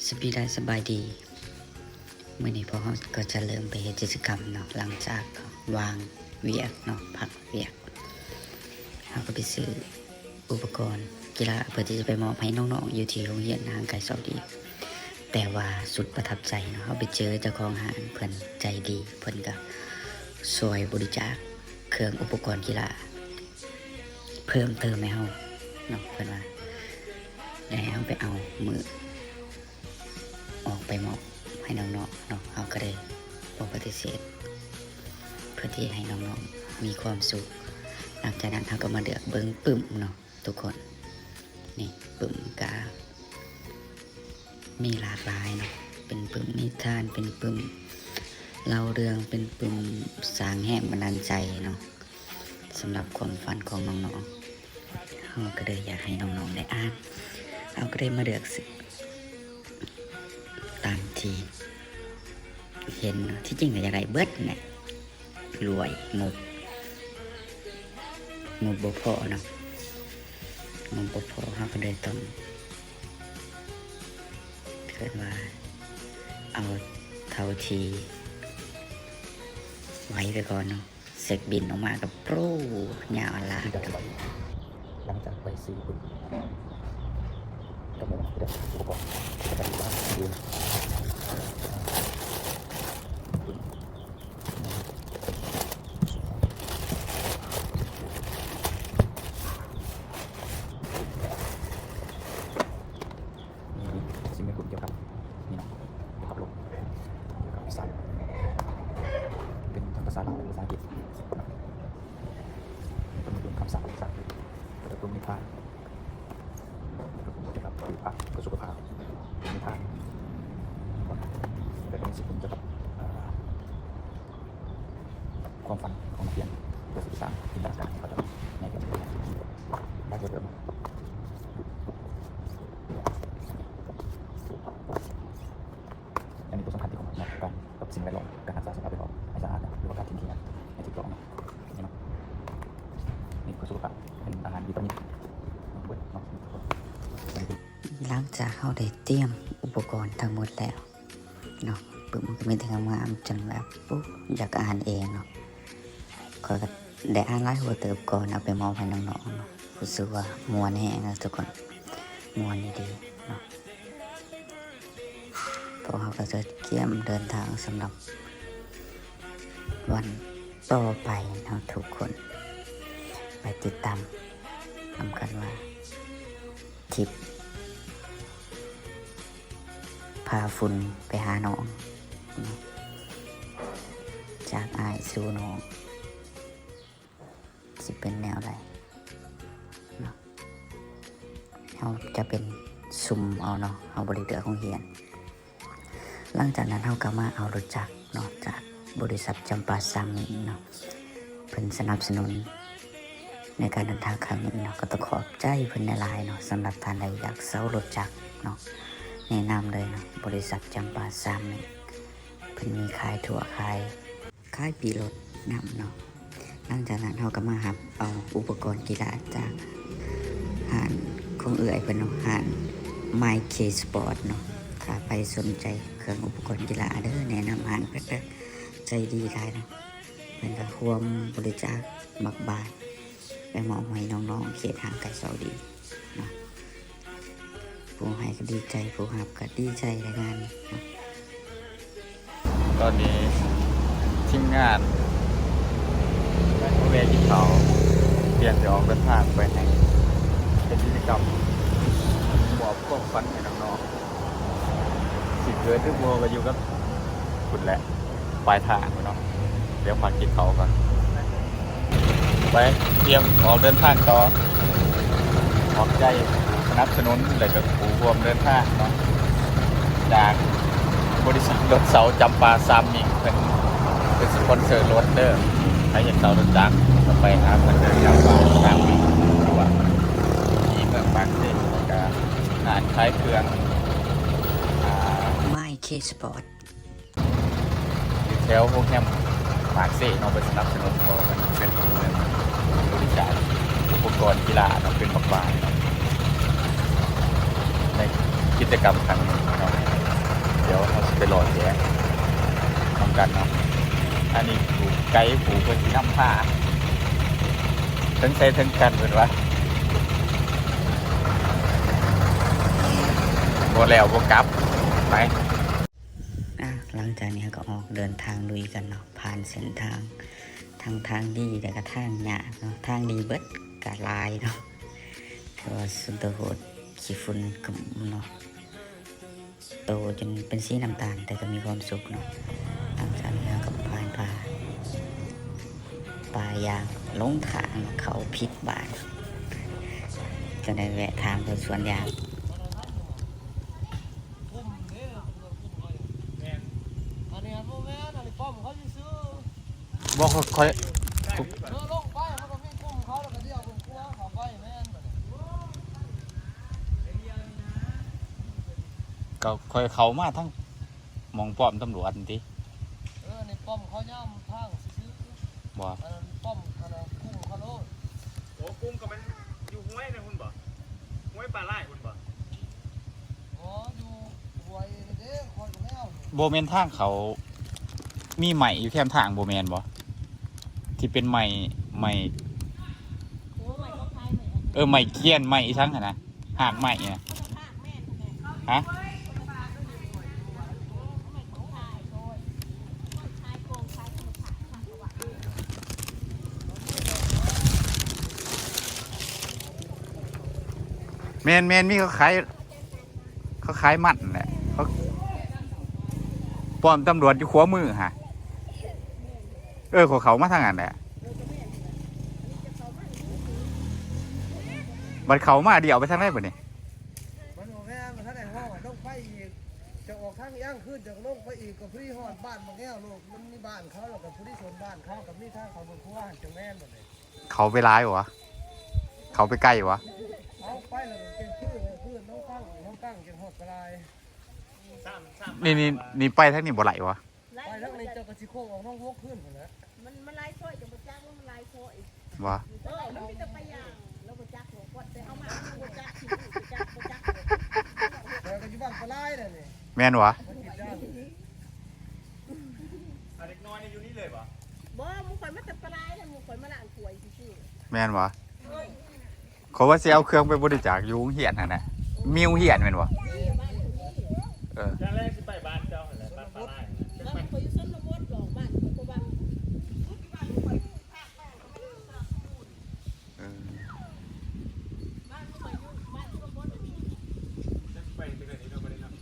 สปีได้สบายดีเมื่อนี้พวกเขาก็จะเริ่มไปเฮ็ดกิจกรรมเนาะหลังจากวางเวียกเนาะพักเวียกเขาก็ไปซื้ออุปกรณ์กีฬาเพื่อที่จะไปมอบให้น้องๆอยู่ที่โรงเรียนทางไกลสอบดีแต่ว่าสุดประทับใจเนาะเขาไปเจอเจ้าของห้างเพิ่นใจดีเพิ่นก็ช่วยบริจาคเครื่องอุปกรณ์กีฬาเพิ่มเติมให้เฮาเนาะเพิ่นว่าได้ให้เฮาไปเอามือออกไปมอบให้น้องๆเนาะเขาก็ได้บ่ปฏิเสธเพื่อที่ให้น้องๆมีความสุขหลังจากนั้นเขาก็มาเลือกเบิ่งปึ้มเนาะทุกคนนี่ปึ้มกามีหลากหลายเนาะเป็นปึ้มนิทานเป็นปึ้มเล่าเรื่องเป็นปึ้มสร้างแรงบันดาลใจเนาะสำหรับความฝันของน้องๆเขาก็เลยอยากให้น้องๆได้อ่านเขาก็เลยมาเลือกซื้อตามที่เห็นที่จริงก็อยากได้เบิดเนี่ยรวยงบบ่พอเนาะงบบ่พอเขาก็เลยต้องเกิดว่าเอาเท่าที่ไว้ไปก่อนเนาะเสกบินออกมากับโปรยาวลาด หลังจากไปซื้อคุณกำลังจะได้อุปกรณ์จะได้บ้านดูสิ่งที่คุณเกี่ยวกับนี่นะเกี่ยวกับโลกเกี่ยวกับสัตว์เป็นทั้งภาษาลาวและภาษาอังกฤษเป็นคำศัพท์ภาษาอังกฤษกระตุ้นนิทานเกี่ยวกับผิวพรรณกับสุขภาพนิทานแต่เป็นสิ่งที่เกี่ยวกับความฝันของนักเรียนเพื่อศึกษาจินตนาการเขาจะในการเรียนได้เริ่มอันนี้ตัวสำคัญที่ผมมองกันกับสิ่งแวดล้อมการรักษาสภาพแวดล้อมให้สะอาดหรือว่าการทิ้งขยะให้ถูกต้องนี่เนาะนี่คือสุขภาพเป็นอาหารวิตามินด้วยเนาะ หลังจากเขาได้เตรียมอุปกรณ์ทั้งหมดแล้วเนาะปึ้มก็มีแต่งามๆจนแบบปุ๊บอยากอ่านเองเนาะก็ได้อ่านหลายหัวเติบก่อนเอาไปมอบให้น้องๆเนาะรู้สึกว่ามวนแห้งนะทุกคนมวนดีเนาะเพราะเขาก็จะเตรียมเดินทางสำหรับวันต่อไปเนาะทุกคนไปติดตามทำกันว่าทริปพาฝุ่นไปหาน้องจากอายสู่น้องสิเป็นแนวใดเนาะเขาจะเป็นซุ่มเอาเนาะเอาบริเดอร์ของเฮียนหลังจากนั้นเขาก็มาเอารถจักรเนาะจากบริษัทจำปาซามิงเนาะเพิ่นสนับสนุนในการเดินทางครั้งนี้เนาะก็ต้องขอบใจเพิ่นในหลายเนาะสำหรับท่านใดอยากเซารถจักรเนาะแนะนำเลยเนาะบริษัทจำปาซามิงเพิ่นมีขายถั่วขายปีรถนำเนาะหลังจากนั้นเขาก็มาหับเอาอุปกรณ์กีฬาจากห้างของเอื่อยเพิ่นเนาะห้าง My K Sport เนาะถ้าไปสนใจเครื่องอุปกรณ์กีฬาเด้อแนะนำห้างเพิ่นใจดีได้เนาะเพิ่นก็ร่วมบริจาคบักบาทไปมอบให้น้องๆเขตห่างไกลเสาดีเนาะผู้ให้ก็ดีใจผู้รับก็ดีใจในงานเนาะ ตอนนี้ทีมงานเวทีเขาเปลี่ยนจะออกเดินทางไปไหนเป็นกิจกรรมหมอบควบฟันให้น้องๆสิเกิดที่บัวก็อยู่กับคุณแหละปลายทางเนาะเดี๋ยวฝากกินเขาก่อนไปเตรียมออกเดินทางต่อขอบใจสนับสนุนเลยกับผู้ร่วมเดินทางเนาะจากบริษัทรถเสาจำปาซามิงเป็นสปอนเซอร์รถเด้อใครอยากเสารถจักรก็ไปหาเพื่อนเดินจำปาซามิงหรือว่าที่เมืองบางเซ่กับงานคล้ายเครื่องMy K Sport อยู่แถวโฮแฮมบางเซ่เนาะเป็นสนับสนุนเพราะมันเป็นบริจาคอุปกรณ์กีฬาเนาะเป็นบักบาทในกิจกรรมครั้งนี้เนาะ เดี๋ยวเราไปรอแจกพร้อมกันเนาะอันนี้ผูกไก่ผูกเพื่อที่นำผ้าทั้งใส่ทั้งกันเป็นวะบ่แล้วบ่กลับไป หลังจากนี้ก็ออกเดินทางลุยกันเนาะผ่านเส้นทางทางดีแต่ก็ทางหยาเนาะทางดีเบิดกะลายเนาะคือว่าสุดโหดขี้ฝุ่นกึ่มเนาะโตจนเป็นสีน้ำตาลแต่ก็มีความสุขเนาะหลังจากนี้ก็ผ่านป่ายางลงทางเขาพิษบาทจะได้แวะทางไปสวนยาง บอกค่อย ก็ค่อยเขามาทั้งมองป้อมตำรวจนี่ติ ในป้อมเขาย่ำทางซื้อ บ่ อันนั้นป้อมอันนั้นกุ้งเขาโลด โอ้กุ้งก็มันอยู่ห้วยนะคุณบ่ห้วยปลาไหลคุณบ่ อ๋ออยู่หวยเด้คอยกับแมว โบแมนทางเขามีใหม่อยู่แคมทางโบแมนบ่ที่เป็นใหม่ใหม่ใหม่เกี้ยนใหม่อีทั้งหั่นนะหากใหม่น่ะฮะแมนมีเขาขายมันแหละเขาป้อมตำรวจอยู่ขวามือฮะของเขามาทางนั้นแหละบัดเขามาเดี๋ยวไปทางไหนบ่เนี่ย มันบอกแม่มันท่านไหนห้องต้องไปอีกจะออกทางย่างขึ้นจะลงไปอีกกับพี่หอดบ้านบางแก้วลูกมันมีบ้านเขาแล้วกับผู้ที่ชนบ้านเขากับนี่ทางเขาบนขั้วจังแม่นหมดเลย เขาไปร้ายวะเขาไปใกล้วะ เอาไปแล้วเป็นพืชน้องตั้งจังหอดกระไร นี่ไปทางนี้บ่ไหลวะ ไปทั้งในเจ้ากระชิโค้งออกน้องวกขึ้นหมดแล้ว มันลายซอยจะมาจ้างว่ามันลายซอย วะ มันมีแต่ไปอย่างแล้วมาจักหัวกดแต่เอามามาจักขี้มาจักมาจัก แต่ก็อยู่บ้านกระไรเลยนี่ แม่นวะ มันกินได้ เด็กน้อยนี่อยู่นี่เลยบ่ บ่มึงข่อยมาแต่ปลายแล้วมึงข่อยมาล้างถ้วยซื่อ แม่นวะเขาว่าสิเอาเครื่องไปบริจาคอยู่โรงเหียนหั่นน่ะมิวเหียนแม่นวะเออ จะแรกสิไปบ้านเจ้าหั่นแหละบ้านปลาไหล ๆแล้วข่อยอยู่ชนบทหลอกบ้านข่อยก็ว่า เออ บ้านข่อยอยู่บ้านชนบท จะไปเดือนนี้เราบ่ได้นำ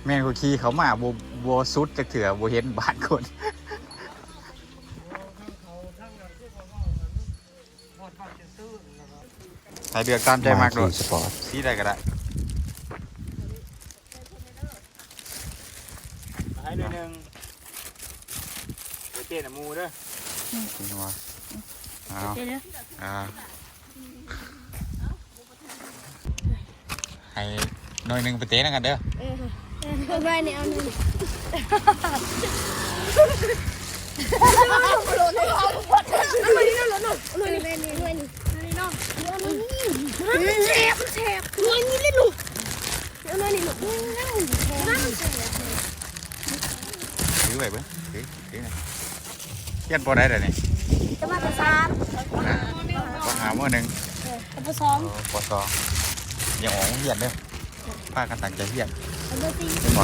แม่นเขาขี่เขามาบ่สุดจักเถื่อบ่เห็นบ้านคน เขาทั้งนั้นที่เขาว่าหอดบ้านจะซื้อนะครับ ให้เลือกตามใจมากโดด สปอร์ต สีใดก็ได้ ให้หน่อยนึงไปเต้นหมูเด้อ นี่วะเอาให้หน่อยหนึงไปเตะนำกันเด้อ เอาไปนี่เอาหนึ่งถือไว้เบิ่งถือหน่อยเขียนบ่ได้เด้อนี่ จะมาตัวสาม นะขอหามื้อหนึง ตัวสอง ปอสออย่าออกเหียนเด้อพากันตั้งใจเหียน ตัวสี่ เห็นบ่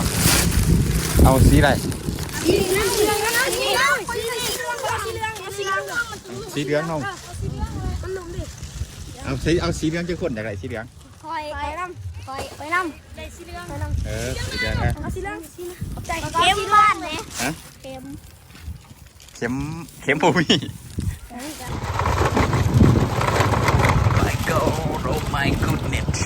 เอาสีใด สีเหลืองสีเหลืองสีเหลืองสีเหลืองสีเหลืองสีเหลือง สีเหลืองน้อง มันลุ่มดิ เอาสีเหลืองจักคนอยากได้สีเหลือง คอยไปน้ำคอยไปน้ำได้สีเหลืองไปน้ำ สีเหลืองนะ เอาสีเหลืองสีเหลืองใจเข้มบ้านเลย ฮะ เข้ม เข็มบ่มี My God oh my goodness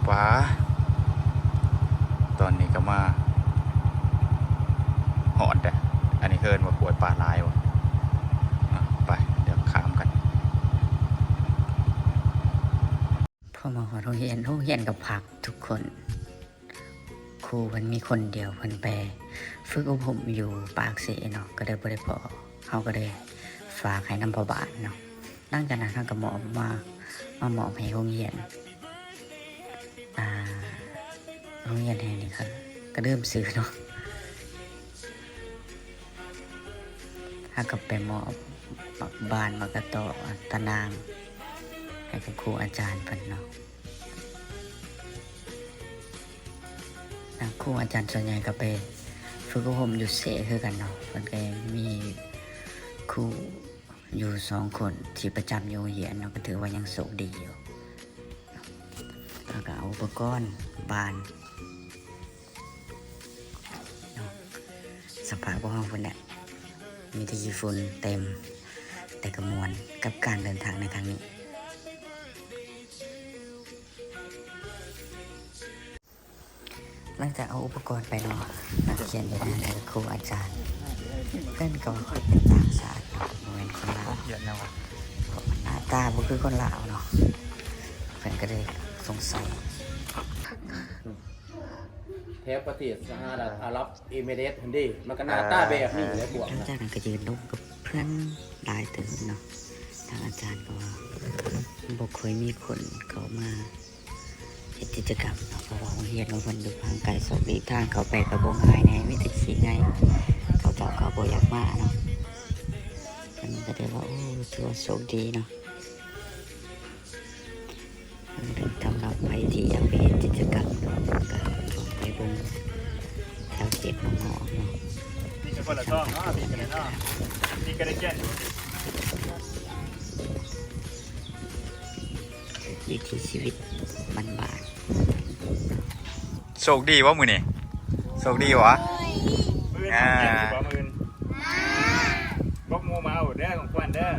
ว้าตอนนี้ก็มาหอดอ่ะอันนี้เคินว่าปวดปลาลายวะไปเดี๋ยวข้ามกัน พอมาหอโรงเรียนกับผักทุกคนครูมันมีคนเดียวมันไป ฝึกอบรมอยู่ปากเสเนาะก็ได้บ่ได้พอเขาก็ได้ฝากให้นำพ่อบาทเนาะหลังจากนั้นเขาก็มอบมาหมอบให้โรงเรียนโรงเรียนแห่งนี้ครับก็เริ่มซื้อเนาะถ้าก็ไปมอบบ้านมากระโตตานางให้กับครูอาจารย์เพิ่นเนาะครูอาจารย์ส่วนใหญ่ก็ไปฝึกอบรมอยู่เสคือกันเนาะเพิ่นก็มีครูอยู่2 คนที่ประจำอยู่เรียนเนาะก็ถือว่ายังโชคดีอยู่แล้วก็เอาอุปกรณ์บ้านเนาะสภาพของเฮาพุ่นแหละมีแต่ขี้ฝุ่นเต็มแต่ก็ม่วนกับการเดินทางในครั้งนี้หลังจากเอาอุปกรณ์ไปเนาะนักเรียนอยู่นั่นแล้วครูอาจารย์เพิ่นก็เป็นต่างชาติเนาะบ่แม่นคนลาว เขียนแล้ววะ หน้าตาบ่คือคนลาวเนาะเพิ่นก็เลยสงสัย แถวประเทศสหรัฐอาหรับเอมิเรตส์ทันดีมันก็หน้าตาแบบนี้เลยพวก หลัง นะ จากนั้นก็ยืนลงกับเพื่อนหลายเติมเนาะทางอาจารย์ก็ว่าบ่เคยมีคนเข้ามาเฮ็ดกิจกรรมเนาะเพราะว่าโรงเรียนของเพิ่นอยู่ทางไกลสอบดีทางเข้าไปก็บ่ง่ายแน่มีแต่ขี่ง่ายเขาเจ้าก็บ่อยากมาเนาะเพิ่นก็ได้ว่าโอ้ถือว่าโชคดีเนาะถึงสำหรับใครที่อยากไปเฮ็ดกิจกรรมเนาะก็ไปเบิ่งแถวเจ็บน้องๆเนาะ นี่ก็คนละช่องเนาะมีกันเลยเนาะมีกันได้แก่น วิถีชีวิตบ้าน โชคดีวะมือนี่โชคดีวะ มือเก่งอยู่บ่มือบอกหมูมาเอาเด้อของควันเด้อ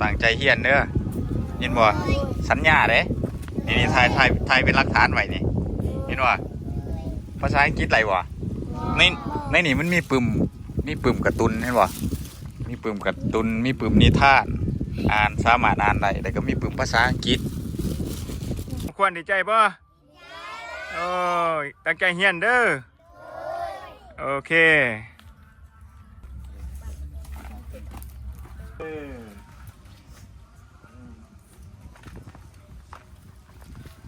ต่างใจเฮียนเด้อยินบ่สัญญาเด้นี่ถ่ายเป็นหลักฐานไว้นี่ยินบ่ภาษาอังกฤษอะไรวะในนี่มันมีปึมการ์ตูนเห็นบ่มีปึมการ์ตูนมีปึมนิทานอ่านสามารถอ่านได้แต่ก็มีปึมภาษาอังกฤษควรดีใจป่ะโอ้ยตั้งใจเฮียนเด้อโอเค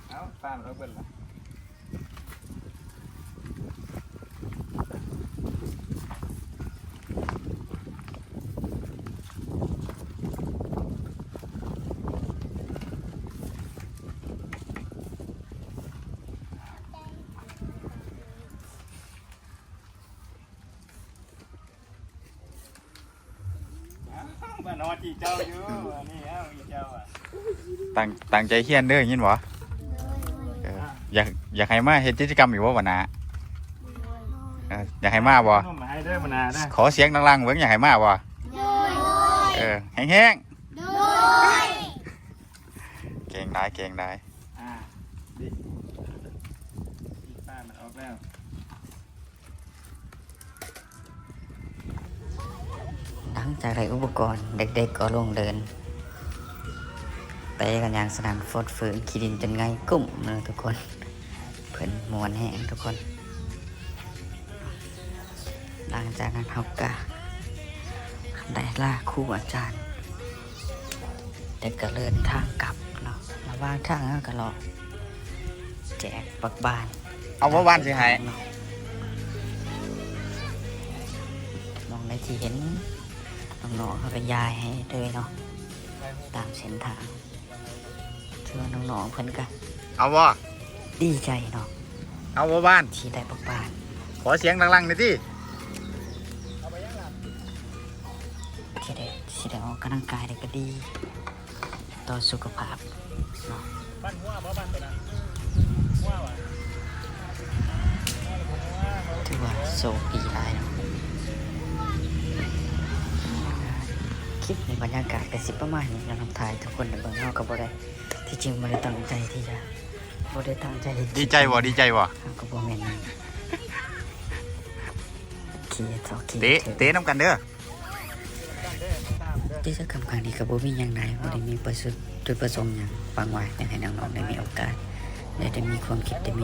เอาตามเราเบิ่งละบ้านนอนจีเจ้าอยู่อันนี้เอาอีเจ้าอ่ะตั้งใจเฮียนเด้อยินบ่อยากให้มาเฮ็ดกิจกรรมอยู่บ่วะนะอยากให้มาบ่ มาให้เด้อมานาเด้อ ขอเสียงดังๆเบิ่งอยากให้มาบ่แห้งๆเก่งได้ ดิป้ามันออกแล้ว หลังจากได้อุปกรณ์เด็กๆก็ลงเดินเตะกันอย่างสนั่นฟดฝืนขี้ดินจนไงกุ้มเลยทุกคนเพิ่นมวนแห้งทุกคนหลังจากนั้นเขาก็ได้ล่าครูอาจารย์เด็กก็เดินทางกลับเนาะระหว่างทางเขาก็รอแจกปักบาน เอาว่าบ้านสิให้ มองในที่เห็นน้องๆเขาก็ยายให้เลยเนาะตามเส้นทางเชื่อน้องๆเพิ่นก็ เอาบ่ ดีใจเนาะ เอาว่าบ้าน ที่ได้ปักบาน ขอเสียงดังๆหน่อยสิ ที่ได้ออกกำลังกายได้ก็ดีต่อสุขภาพเนาะ บ้านหัวบ่บ้านตัวนั้นหัวว่ะ ถือว่าโชคดีหลายเนาะคลิปในบรรยากาศก็สิประมาณนี้เราทำถ่ายทุกคนในเบื้องนอกก็บ่ได้ที่จริงบ่ได้ตั้งใจที่จะบ่ได้ตั้งใจที่ ดีใจบ่ เราก็บ่แม่นนั่นขี้ต่อขี้ เตะน้ำกันเด้อ กิจกรรมครั้งนี้ก็บ่มีหยังใดบ่ได้มีจุดประสงค์หยังวางไว้อยากให้น้องๆได้มีโอกาสได้มีความคิดได้มี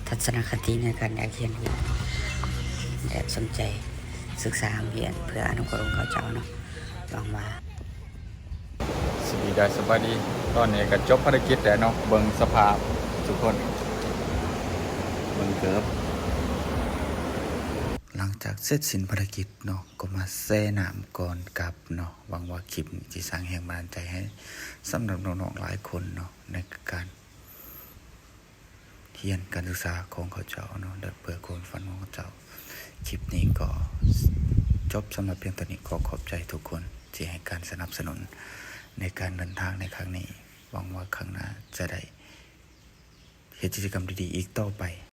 ทัศนคติในการอยากเรียนและสนใจศึกษาเรียนเพื่ออนุเคราะห์เขาเจ้าเนาะลองมา สวัสดีตอนนี้ก็จบภารกิจแล้วเนาะเบิ่งสภาพทุกคนเบิ่งเกือบ หลังจากเสร็จสิ้นภารกิจเนาะก็มาแซ่น้ำก่อนกลับเนาะหวังว่าคลิปนี้จะสร้างแรงบันดาลใจให้สำหรับน้องๆหลายคนเนาะในการเรียนการศึกษาของเขาเจ้าเนาะและเพื่อความฝันของเขาเจ้าคลิปนี้ก็จบสำหรับเพียงเท่านี้ขอขอบใจทุกคนที่ให้การสนับสนุนในการเดินทางในครั้งนี้หวังว่าครั้งหน้าจะได้เฮ็ดกิจกรรมดีๆอีกต่อไป